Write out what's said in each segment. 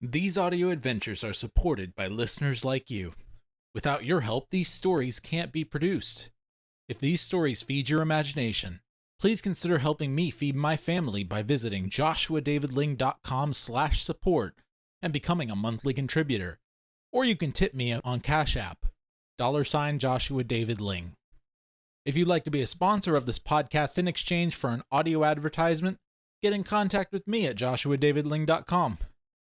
These audio adventures are supported by listeners like you. Without your help, these stories can't be produced. If these stories feed your imagination, please consider helping me feed my family by visiting joshuadavidling.com/support and becoming a monthly contributor. Or you can tip me on Cash App, $Joshua David Ling. If you'd like to be a sponsor of this podcast in exchange for an audio advertisement, get in contact with me at joshuadavidling.com.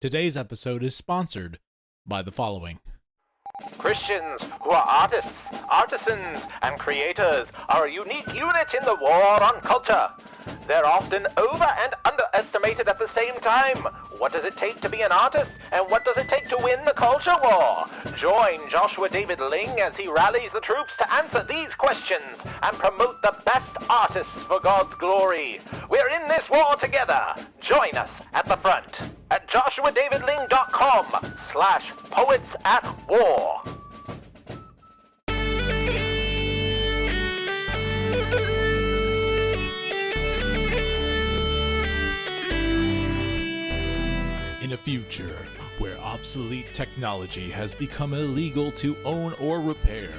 Today's episode is sponsored by the following. Christians who are artists, artisans, and creators are a unique unit in the war on culture. They're often over and underestimated at the same time. What does it take to be an artist, and what does it take to win the culture war? Join Joshua David Ling as he rallies the troops to answer these questions and promote the best artists for God's glory. We're in this war together. Join us at the front at joshuadavidling.com/poets-at-war. In a future where obsolete technology has become illegal to own or repair,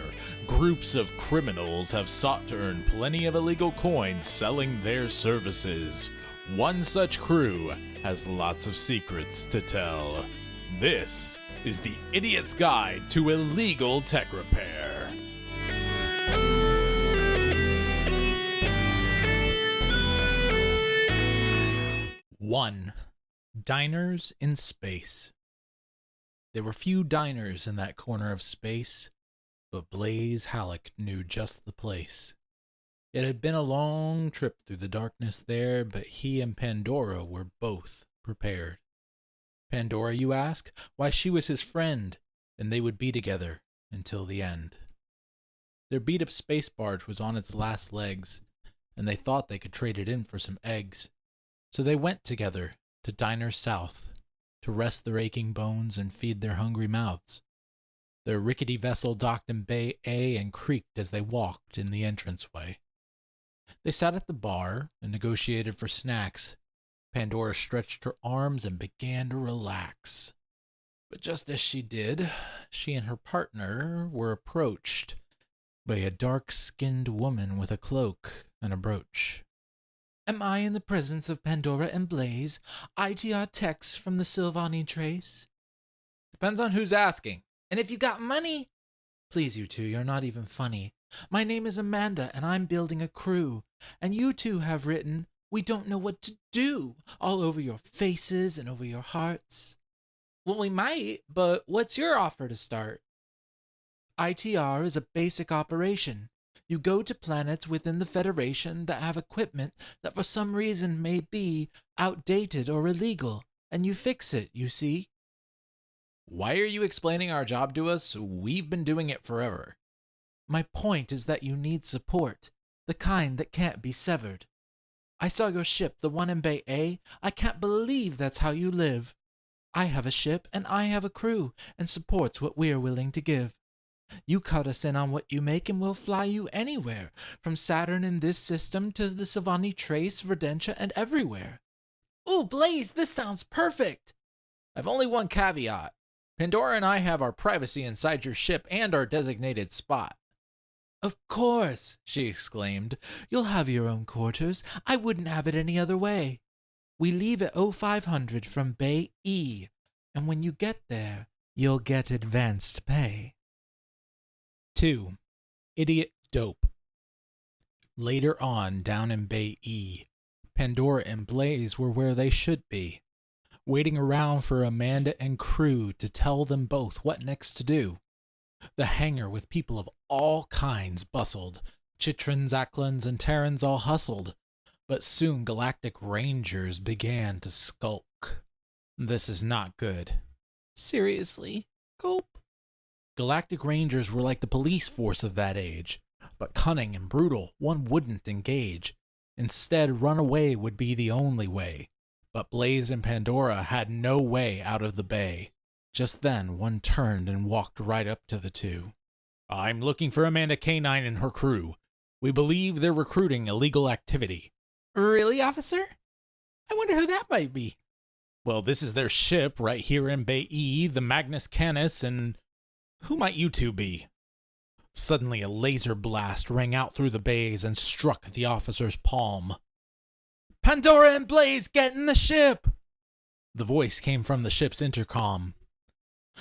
groups of criminals have sought to earn plenty of illegal coins selling their services. One such crew has lots of secrets to tell. This is the Idiot's Guide to Illegal Tech Repair. One. Diners in space. There were few diners in that corner of space, but Blayze Halleck knew just the place. It had been a long trip through the darkness there, but he and Pandora were both prepared. Pandora, you ask? Why, she was his friend, and they would be together until the end. Their beat-up space barge was on its last legs, and they thought they could trade it in for some eggs. So they went together to Diners South to rest their aching bones and feed their hungry mouths. Their rickety vessel docked in Bay A and creaked as they walked in the entranceway. They sat at the bar and negotiated for snacks. Pandora stretched her arms and began to relax. But just as she did, she and her partner were approached by a dark-skinned woman with a cloak and a brooch. "Am I in the presence of Pandora and Blayze, ITR Techs from the Sylvani Trace?" "Depends on who's asking. And if you got money—" "Please, you two, you're not even funny. My name is Amanda, and I'm building a crew. And you two have written, 'We don't know what to do,' all over your faces and over your hearts." "Well, we might, but what's your offer to start?" "ITR is a basic operation. You go to planets within the Federation that have equipment that for some reason may be outdated or illegal, and you fix it, you see." "Why are you explaining our job to us? We've been doing it forever." "My point is that you need support, the kind that can't be severed. I saw your ship, the one in Bay A. I can't believe that's how you live. I have a ship, and I have a crew, and support's what we're willing to give. You cut us in on what you make, and we'll fly you anywhere, from Saturn in this system to the Sylvani Trace, Verdentia, and everywhere." "Ooh, Blayze, this sounds perfect." "I've only one caveat. Pandora and I have our privacy inside your ship and our designated spot." "Of course," she exclaimed. "You'll have your own quarters. I wouldn't have it any other way. We leave at 0500 from Bay E, and when you get there, you'll get advanced pay." 2. Idiot Dope. Later on, down in Bay E, Pandora and Blayze were where they should be, waiting around for Amanda and crew to tell them both what next to do. The hangar with people of all kinds bustled. Chitrans, Aklans, and Terrans all hustled, but soon galactic rangers began to skulk. This is not good. "Seriously? Gulp." Galactic Rangers were like the police force of that age, but cunning and brutal. One wouldn't engage. Instead, run away would be the only way. But Blayze and Pandora had no way out of the bay. Just then, one turned and walked right up to the two. "I'm looking for Amanda Canine and her crew. We believe they're recruiting illegal activity." "Really, officer? I wonder who that might be." Well, this is their ship right here in Bay E, the Magnus Canis, and who might you two be? Suddenly, a laser blast rang out through the bays and struck the officer's palm. Pandora and Blayze, get in the ship! The voice came from the ship's intercom.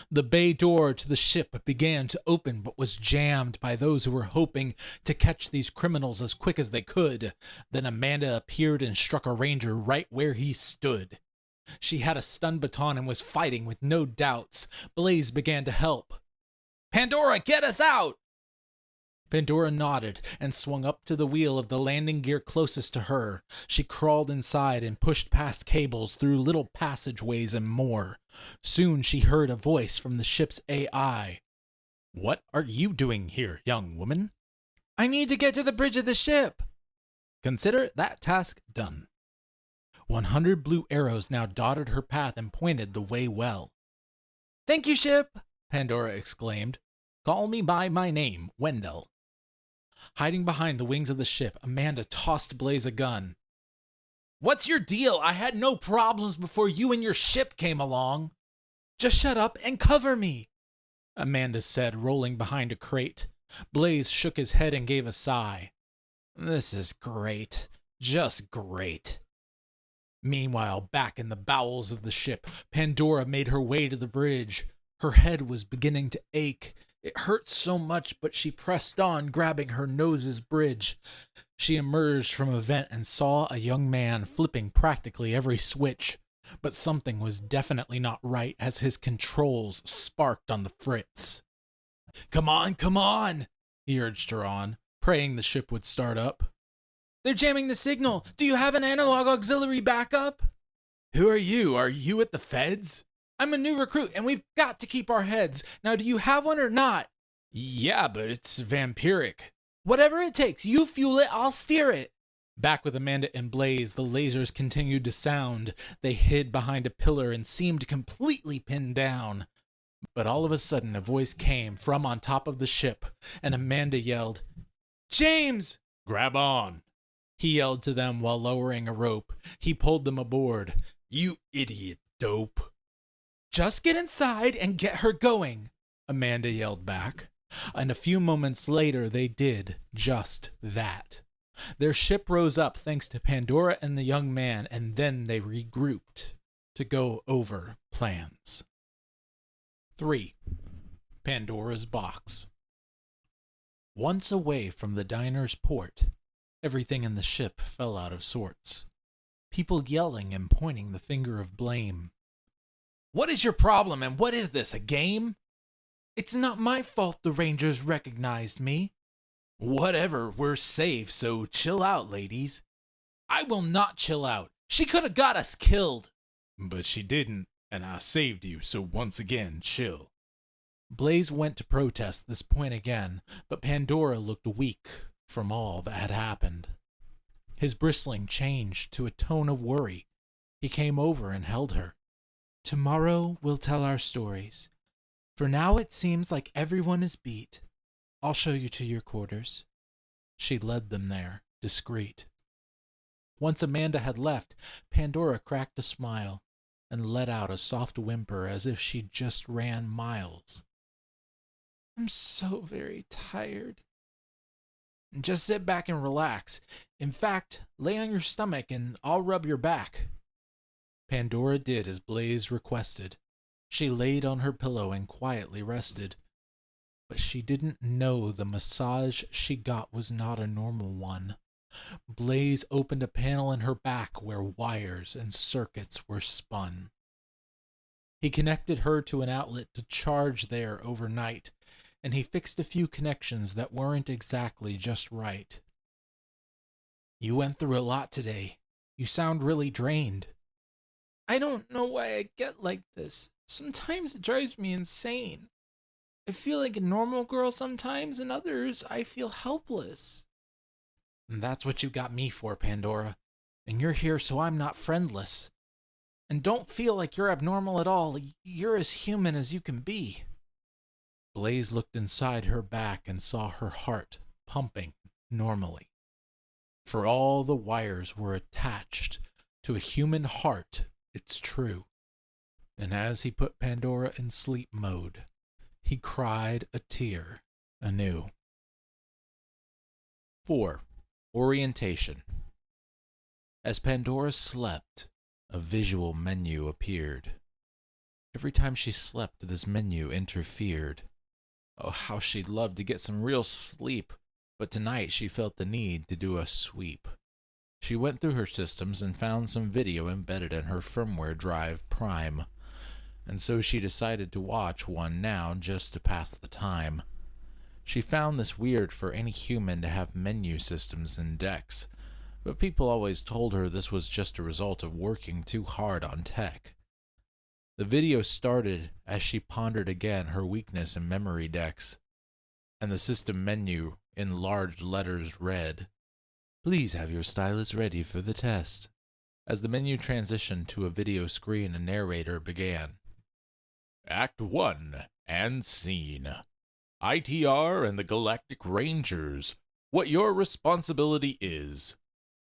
The bay door to the ship began to open but was jammed by those who were hoping to catch these criminals as quick as they could. Then Amanda appeared and struck a ranger right where he stood. She had a stun baton and was fighting with no doubts. Blayze began to help. Pandora, get us out! Pandora nodded and swung up to the wheel of the landing gear closest to her. She crawled inside and pushed past cables through little passageways and more. Soon she heard a voice from the ship's AI. What are you doing here, young woman? I need to get to the bridge of the ship. Consider that task done. 100 blue arrows now dotted her path and pointed the way well. Thank you, ship, Pandora exclaimed. Call me by my name, Wendell. Hiding behind the wings of the ship, Amanda tossed Blayze a gun. What's your deal? I had no problems before you and your ship came along. Just shut up and cover me, Amanda said, rolling behind a crate. Blayze shook his head and gave a sigh. This is great. Just great. Meanwhile, back in the bowels of the ship, Pandora made her way to the bridge. Her head was beginning to ache. It hurt so much, but she pressed on, grabbing her nose's bridge. She emerged from a vent and saw a young man flipping practically every switch. But something was definitely not right as his controls sparked on the fritz. Come on, he urged her on, praying the ship would start up. They're jamming the signal. Do you have an analog auxiliary backup? Who are you? Are you at the feds? I'm a new recruit, and we've got to keep our heads. Now, do you have one or not? Yeah, but it's vampiric. Whatever it takes, you fuel it, I'll steer it. Back with Amanda and Blayze, the lasers continued to sound. They hid behind a pillar and seemed completely pinned down. But all of a sudden, a voice came from on top of the ship, and Amanda yelled, James! Grab on! He yelled to them while lowering a rope. He pulled them aboard. You idiot dope. Just get inside and get her going, Amanda yelled back. And a few moments later, they did just that. Their ship rose up thanks to Pandora and the young man, and then they regrouped to go over plans. 3. Pandora's Box. Once away from the diner's port, everything in the ship fell out of sorts. People yelling and pointing the finger of blame. What is your problem, and what is this, a game? It's not my fault the Rangers recognized me. Whatever, we're safe, so chill out, ladies. I will not chill out. She could have got us killed. But she didn't, and I saved you, so once again, chill. Blayze went to protest this point again, but Pandora looked weak from all that had happened. His bristling changed to a tone of worry. He came over and held her. Tomorrow we'll tell our stories. For now it seems like everyone is beat. I'll show you to your quarters. She led them there, discreet. Once Amanda had left, Pandora cracked a smile and let out a soft whimper as if she'd just ran miles. I'm so very tired. Just sit back and relax. In fact, lay on your stomach and I'll rub your back. Pandora did as Blayze requested. She laid on her pillow and quietly rested. But she didn't know the massage she got was not a normal one. Blayze opened a panel in her back where wires and circuits were spun. He connected her to an outlet to charge there overnight, and he fixed a few connections that weren't exactly just right. You went through a lot today. You sound really drained. I don't know why I get like this. Sometimes it drives me insane. I feel like a normal girl sometimes, and others I feel helpless. And that's what you got me for, Pandora. And you're here so I'm not friendless. And don't feel like you're abnormal at all. You're as human as you can be. Blayze looked inside her back and saw her heart pumping normally. For all the wires were attached to a human heart, it's true. and as he put Pandora in sleep mode, he cried a tear anew. 4. Orientation. As Pandora slept, a visual menu appeared. Every time she slept, this menu interfered. Oh, how she'd love to get some real sleep, but tonight she felt the need to do a sweep. She went through her systems and found some video embedded in her firmware drive Prime, and so she decided to watch one now just to pass the time. She found this weird for any human to have menu systems in decks, but people always told her this was just a result of working too hard on tech. The video started as she pondered again her weakness in memory decks, and the system menu in large letters read, "Please have your stylus ready for the test." As the menu transitioned to a video screen, a narrator began. Act 1 and Scene. ITR and the Galactic Rangers. What your responsibility is.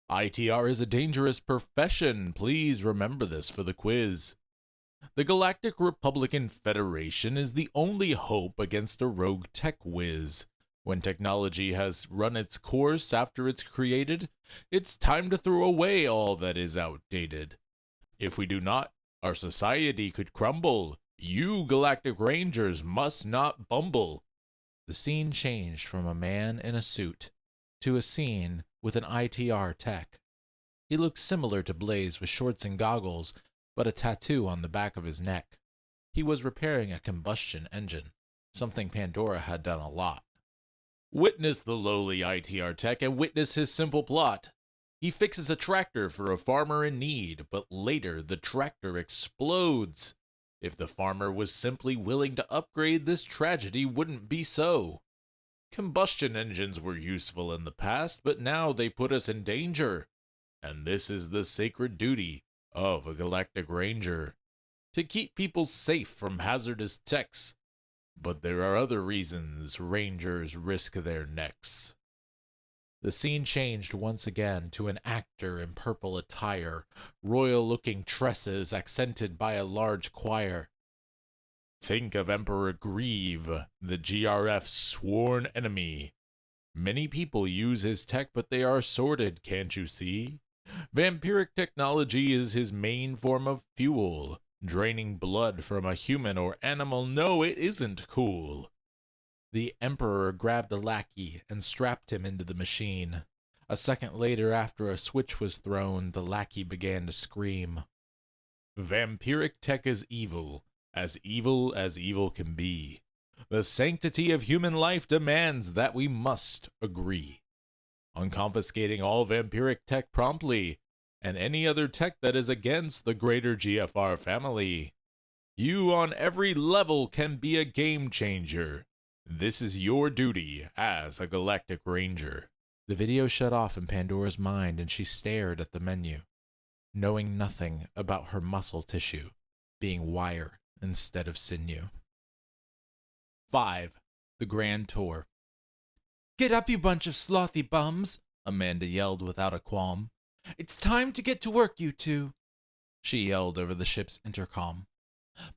ITR is a dangerous profession. Please remember this for the quiz. The Galactic Republican Federation is the only hope against a rogue tech whiz. When technology has run its course after it's created, it's time to throw away all that is outdated. If we do not, our society could crumble. You Galactic Rangers must not bumble. The scene changed from a man in a suit to a scene with an ITR tech. He looked similar to Blayze with shorts and goggles, but a tattoo on the back of his neck. He was repairing a combustion engine, something Pandora had done a lot. Witness the lowly ITR tech and witness his simple plot. He fixes a tractor for a farmer in need, but later the tractor explodes. If the farmer was simply willing to upgrade, this tragedy wouldn't be so. Combustion engines were useful in the past, but now they put us in danger. And this is the sacred duty of a Galactic Ranger, to keep people safe from hazardous techs. But there are other reasons Rangers risk their necks. The scene changed once again to an actor in purple attire, royal-looking tresses accented by a large choir. Think of Emperor Grieve, the GRF's sworn enemy. Many people use his tech, but they are sordid, can't you see? Vampiric technology is his main form of fuel. Draining blood from a human or animal, no, it isn't cool. The Emperor grabbed a lackey and strapped him into the machine. A second later, after a switch was thrown, the lackey began to scream. Vampiric tech is evil as evil can be. The sanctity of human life demands that we must agree on confiscating all vampiric tech promptly, and any other tech that is against the greater GFR family. You on every level can be a game changer. This is your duty as a Galactic Ranger. The video shut off in Pandora's mind and she stared at the menu, knowing nothing about her muscle tissue being wire instead of sinew. 5. The Grand Tour. Get up, you bunch of slothy bums, Amanda yelled without a qualm. It's time to get to work, you two, she yelled over the ship's intercom.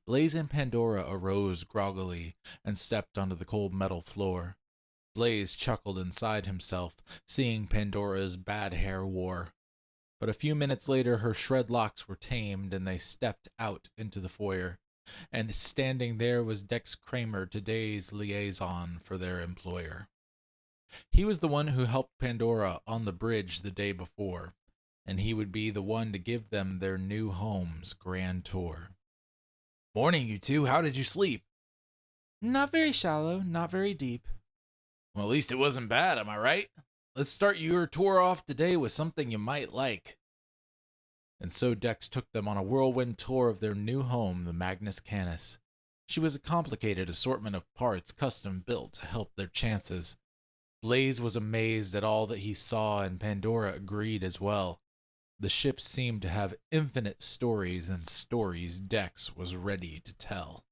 Blayze and Pandora arose groggily and stepped onto the cold metal floor. Blayze chuckled inside himself, seeing Pandora's bad hair war. But a few minutes later her shred locks were tamed and they stepped out into the foyer. And standing there was Dex Kramer, today's liaison for their employer. He was the one who helped Pandora on the bridge the day before, and he would be the one to give them their new home's grand tour. Morning, you two. How did you sleep? Not very shallow, not very deep. Well, at least it wasn't bad, am I right? Let's start your tour off today with something you might like. And so Dex took them on a whirlwind tour of their new home, the Magnus Canis. She was a complicated assortment of parts custom built to help their chances. Blayze was amazed at all that he saw, and Pandora agreed as well. The ship seemed to have infinite stories, and stories Dex was ready to tell.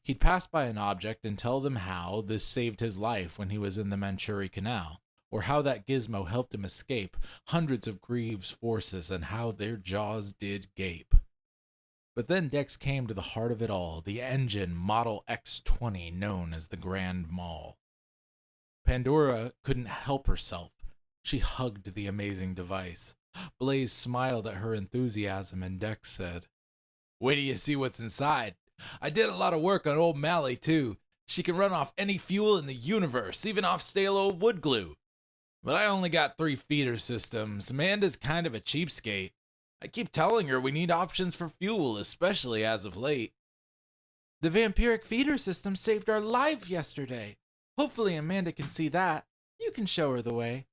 He'd pass by an object and tell them how this saved his life when he was in the Manchuria Canal, or how that gizmo helped him escape hundreds of Grieve's forces and how their jaws did gape. But then Dex came to the heart of it all, the engine Model X20 known as the Grand Mall. Pandora couldn't help herself. She hugged the amazing device. Blayze smiled at her enthusiasm, and Dex said, "Wait till you see what's inside. I did a lot of work on old Mally, too. She can run off any fuel in the universe, even off stale old wood glue. But I only got 3 feeder systems. Amanda's kind of a cheapskate. I keep telling her we need options for fuel, especially as of late." "The vampiric feeder system saved our life yesterday. Hopefully Amanda can see that. You can show her the way."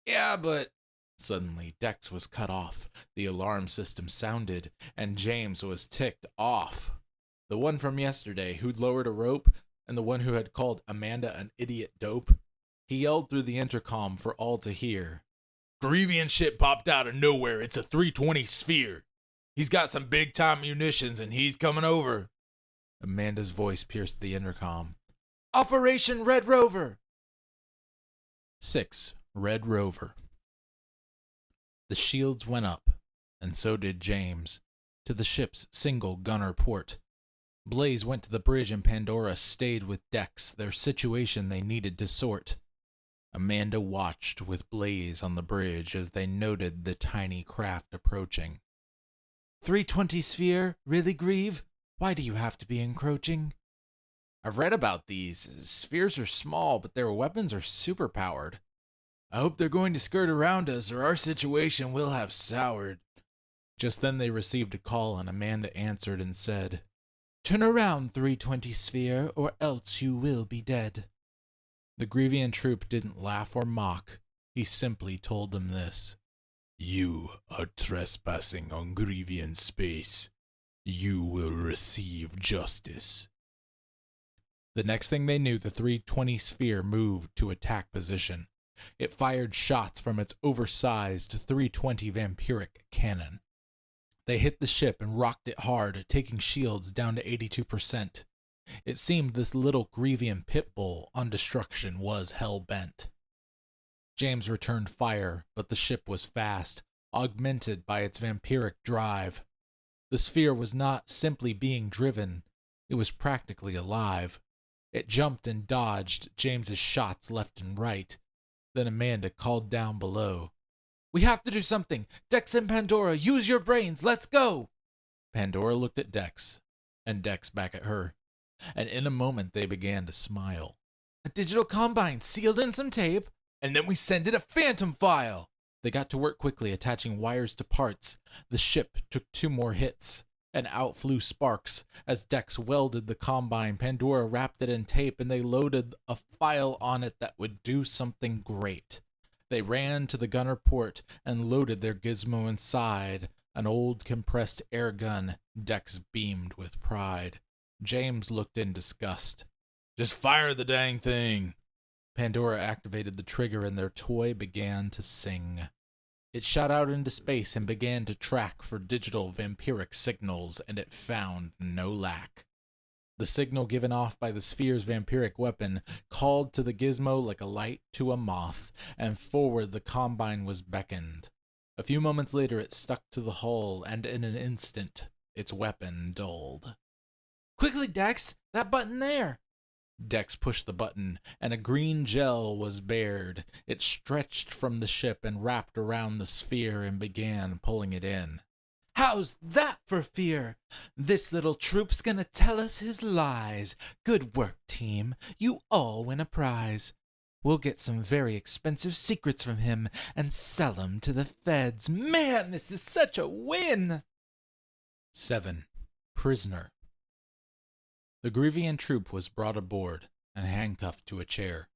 "Yeah, but..." Suddenly, Dex was cut off. The alarm system sounded, and James was ticked off. The one from yesterday who'd lowered a rope, and the one who had called Amanda an idiot dope. He yelled through the intercom for all to hear. "Grevian shit popped out of nowhere. It's a 320 sphere. He's got some big-time munitions, and he's coming over." Amanda's voice pierced the intercom. "Operation Red Rover!" 6. Red Rover. The shields went up, and so did James, to the ship's single gunner port. Blayze went to the bridge, and Pandora stayed with Dex, their situation they needed to sort. Amanda watched with Blayze on the bridge as they noted the tiny craft approaching. 320 sphere? Really, Grieve? Why do you have to be encroaching? "I've read about these. Spheres are small, but their weapons are superpowered. I hope they're going to skirt around us, or our situation will have soured." Just then they received a call, and Amanda answered and said, "Turn around, 320 sphere, or else you will be dead." The Grevian troop didn't laugh or mock. He simply told them this: "You are trespassing on Grevian space. You will receive justice." The next thing they knew, the 320 sphere moved to attack position. It fired shots from its oversized 320 vampiric cannon. They hit the ship and rocked it hard, taking shields down to 82%. It seemed this little Grevian pit bull on destruction was hell-bent. James returned fire, but the ship was fast, augmented by its vampiric drive. The sphere was not simply being driven, it was practically alive. It jumped and dodged James's shots left and right. Then Amanda called down below, "We have to do something! Dex and Pandora, use your brains! Let's go!" Pandora looked at Dex, and Dex back at her, and in a moment they began to smile. "A digital combine sealed in some tape, and then we send it a phantom file!" They got to work quickly, attaching wires to parts. The ship took 2 more hits, and out flew sparks. As Dex welded the combine, Pandora wrapped it in tape, and they loaded a file on it that would do something great. They ran to the gunner port and loaded their gizmo inside, an old compressed air gun. Dex beamed with pride. James looked in disgust. "Just fire the dang thing." Pandora activated the trigger, and their toy began to sing. It shot out into space and began to track for digital vampiric signals, and it found no lack. The signal given off by the sphere's vampiric weapon called to the gizmo like a light to a moth, and forward the combine was beckoned. A few moments later it stuck to the hull, and in an instant its weapon dulled. "Quickly, Dex! That button there!" Dex pushed the button, and a green gel was bared. It stretched from the ship and wrapped around the sphere and began pulling it in. "How's that for fear? This little troop's gonna tell us his lies. Good work, team. You all win a prize. We'll get some very expensive secrets from him and sell 'em to the feds. Man, this is such a win!" 7. Prisoner. The Grevian troop was brought aboard and handcuffed to a chair.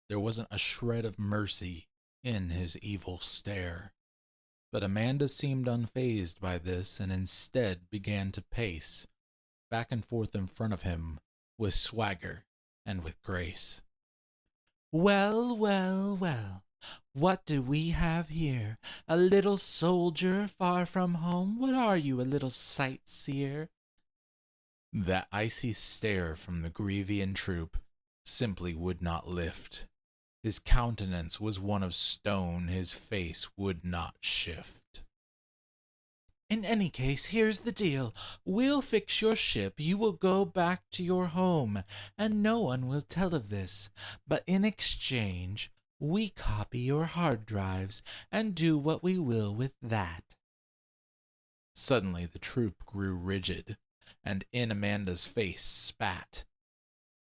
There wasn't a shred of mercy in his evil stare. But Amanda seemed unfazed by this, and instead began to pace back and forth in front of him with swagger and with grace. "Well, well, well, what do we have here? A little soldier far from home? What are you, a little sightseer?" That icy stare from the Grevian troop simply would not lift. His countenance was one of stone, his face would not shift. In any case, here's the deal. We'll fix your ship, you will go back to your home, and no one will tell of this. But in exchange, we copy your hard drives and do what we will with that. Suddenly the troop grew rigid, and in Amanda's face spat.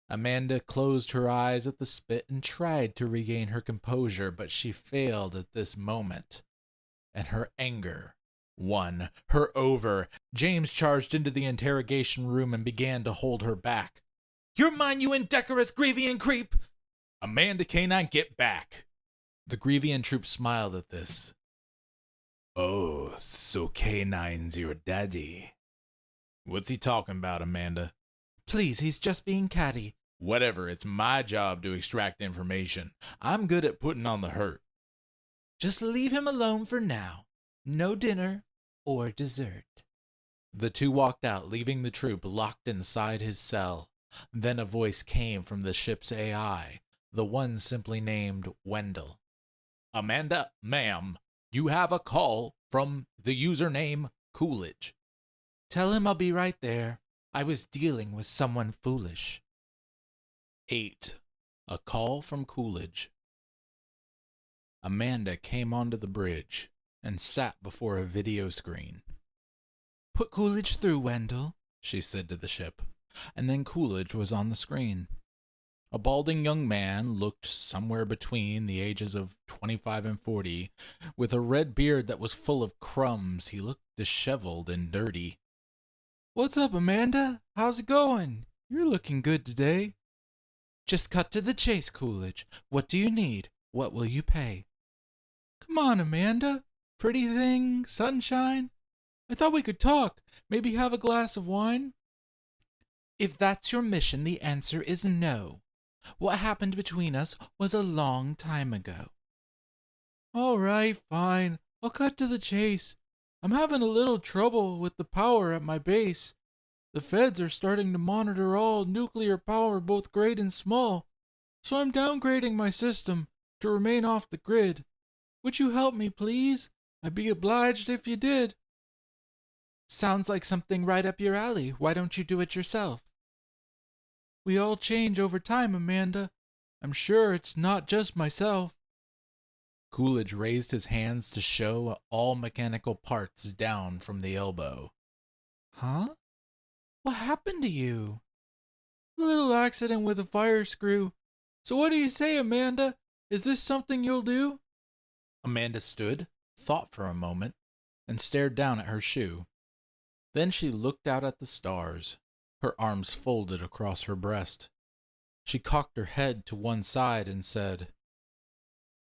Amanda closed her eyes at the spit and tried to regain her composure, but she failed at this moment, and her anger won her over. James charged into the interrogation room and began to hold her back. "You're mine, you indecorous Grievian creep!" "Amanda Canine, get back!" The Grievian troop smiled at this. "Oh, so Canine's your daddy. What's he talking about, Amanda?" "Please, he's just being catty." "Whatever, it's my job to extract information. I'm good at putting on the hurt." "Just leave him alone for now. No dinner or dessert." The two walked out, leaving the troop locked inside his cell. Then a voice came from the ship's AI, the one simply named Wendell. "Amanda, ma'am, you have a call from the username Coolidge." "Tell him I'll be right there. I was dealing with someone foolish." 8. A call from Coolidge. Amanda came onto the bridge and sat before a video screen. "Put Coolidge through, Wendell," she said to the ship, and then Coolidge was on the screen. A balding young man looked somewhere between the ages of 25 and 40, with a red beard that was full of crumbs. He looked disheveled and dirty. "What's up, Amanda? How's it going? You're looking good today." "Just cut to the chase, Coolidge. What do you need? What will you pay?" "Come on, Amanda. Pretty thing, sunshine. I thought we could talk, maybe have a glass of wine." "If that's your mission, the answer is no. What happened between us was a long time ago." "All right, fine. I'll cut to the chase. I'm having a little trouble with the power at my base. The feds are starting to monitor all nuclear power, both great and small, so I'm downgrading my system to remain off the grid. Would you help me, please? I'd be obliged if you did." "Sounds like something right up your alley. Why don't you do it yourself?" "We all change over time, Amanda. I'm sure it's not just myself." Coolidge raised his hands to show all mechanical parts down from the elbow. "Huh? What happened to you?" "A little accident with a fire screw. So what do you say, Amanda? Is this something you'll do?" Amanda stood, thought for a moment, and stared down at her shoe. Then she looked out at the stars, her arms folded across her breast. She cocked her head to one side and said,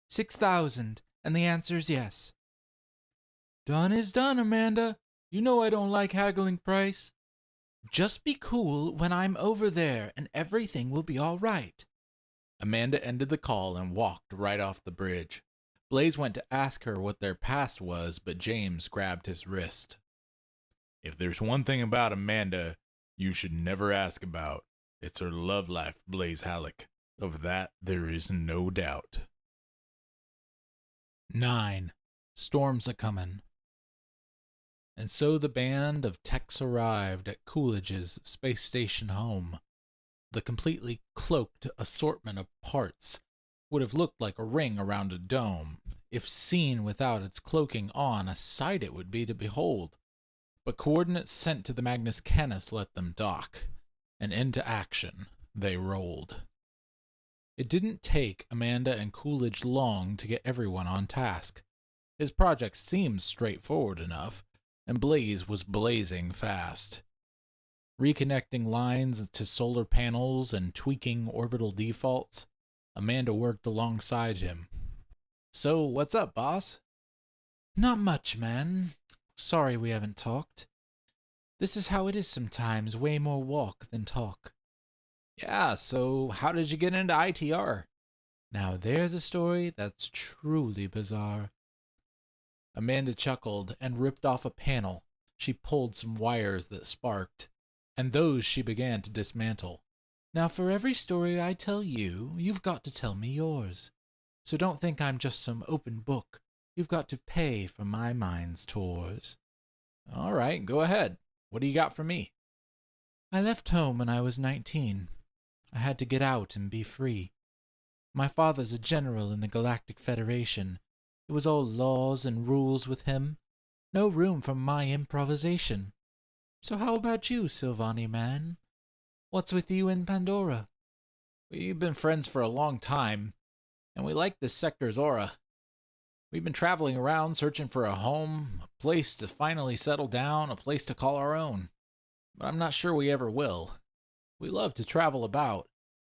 6,000, and the answer's yes." "Done is done, Amanda. You know I don't like haggling price." "Just be cool when I'm over there, and everything will be all right." Amanda ended the call and walked right off the bridge. Blayze went to ask her what their past was, but James grabbed his wrist. "If there's one thing about Amanda you should never ask about, it's her love life, Blayze Halleck. Of that there is no doubt." 9. Storms a-comin'. And so the band of techs arrived at Coolidge's space station home. The completely cloaked assortment of parts would have looked like a ring around a dome. If seen without its cloaking on, a sight it would be to behold. But coordinates sent to the Magnus Canis let them dock, and into action they rolled. It didn't take Amanda and Coolidge long to get everyone on task. His project seemed straightforward enough, and Blayze was blazing fast. Reconnecting lines to solar panels and tweaking orbital defaults, Amanda worked alongside him. "So, what's up, boss?" "Not much, man. Sorry we haven't talked. This is how it is sometimes, way more walk than talk." "Yeah, so how did you get into ITR?" "Now there's a story that's truly bizarre." Amanda chuckled and ripped off a panel. She pulled some wires that sparked, and those she began to dismantle. "Now for every story I tell you, you've got to tell me yours. So don't think I'm just some open book. You've got to pay for my mind's tours." All right, go ahead. What do you got for me? I left home when I was 19. I had to get out and be free. My father's a general in the Galactic Federation. It was all laws and rules with him. No room for my improvisation. So how about you, Silvani man? What's with you and Pandora? We've been friends for a long time, and we like this sector's aura. We've been traveling around searching for a home, a place to finally settle down, a place to call our own. But I'm not sure we ever will. We love to travel about,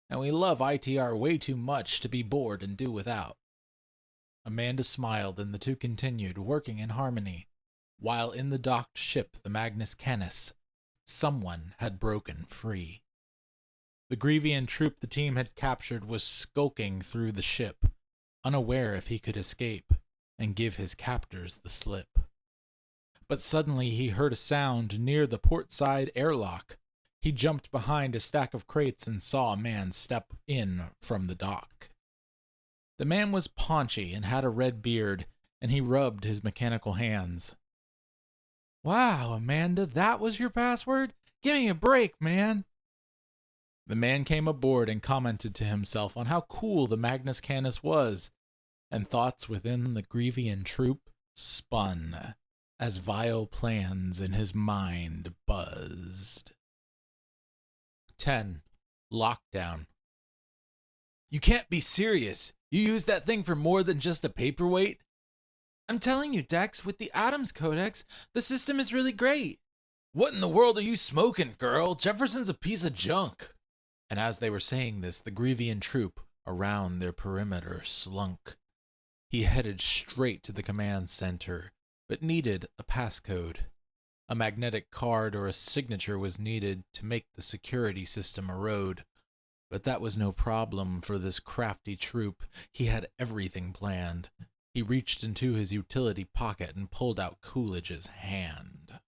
and we love ITR way too much to be bored and do without. Amanda smiled, and the two continued, working in harmony. While in the docked ship, the Magnus Canis, someone had broken free. The Grievian troop the team had captured was skulking through the ship, unaware if he could escape and give his captors the slip. But suddenly he heard a sound near the portside airlock. He jumped behind a stack of crates and saw a man step in from the dock. The man was paunchy and had a red beard, and he rubbed his mechanical hands. Wow, Amanda, that was your password? Give me a break, man. The man came aboard and commented to himself on how cool the Magnus Canis was, and thoughts within the Grievian troop spun as vile plans in his mind buzzed. 10. Lockdown. You can't be serious. You used that thing for more than just a paperweight? I'm telling you, Dex, with the Adams Codex, the system is really great. What in the world are you smoking, girl? Jefferson's a piece of junk. And as they were saying this, the Grievian troop around their perimeter slunk. He headed straight to the command center, but needed a passcode. A magnetic card or a signature was needed to make the security system erode. But that was no problem for this crafty troop. He had everything planned. He reached into his utility pocket and pulled out Coolidge's hand.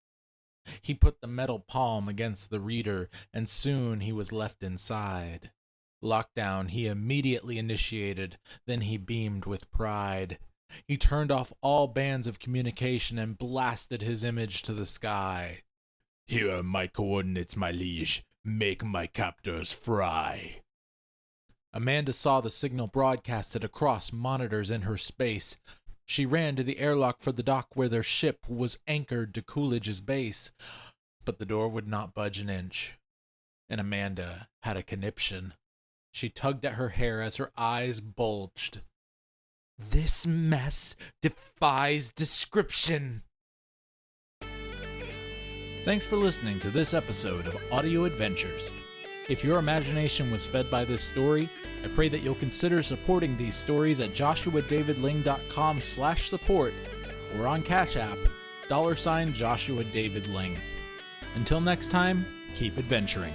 He put the metal palm against the reader, and soon he was left inside. Lockdown he immediately initiated, then he beamed with pride. He turned off all bands of communication and blasted his image to the sky. Here are my coordinates, my liege. Make my captors fry. Amanda saw the signal broadcasted across monitors in her space. She ran to the airlock for the dock where their ship was anchored to Coolidge's base. But the door would not budge an inch. And Amanda had a conniption. She tugged at her hair as her eyes bulged. This mess defies description. Thanks for listening to this episode of Audio Adventures. If your imagination was fed by this story, I pray that you'll consider supporting these stories at joshuadavidling.com/support or on Cash App, $Joshua David Ling. Until next time, keep adventuring.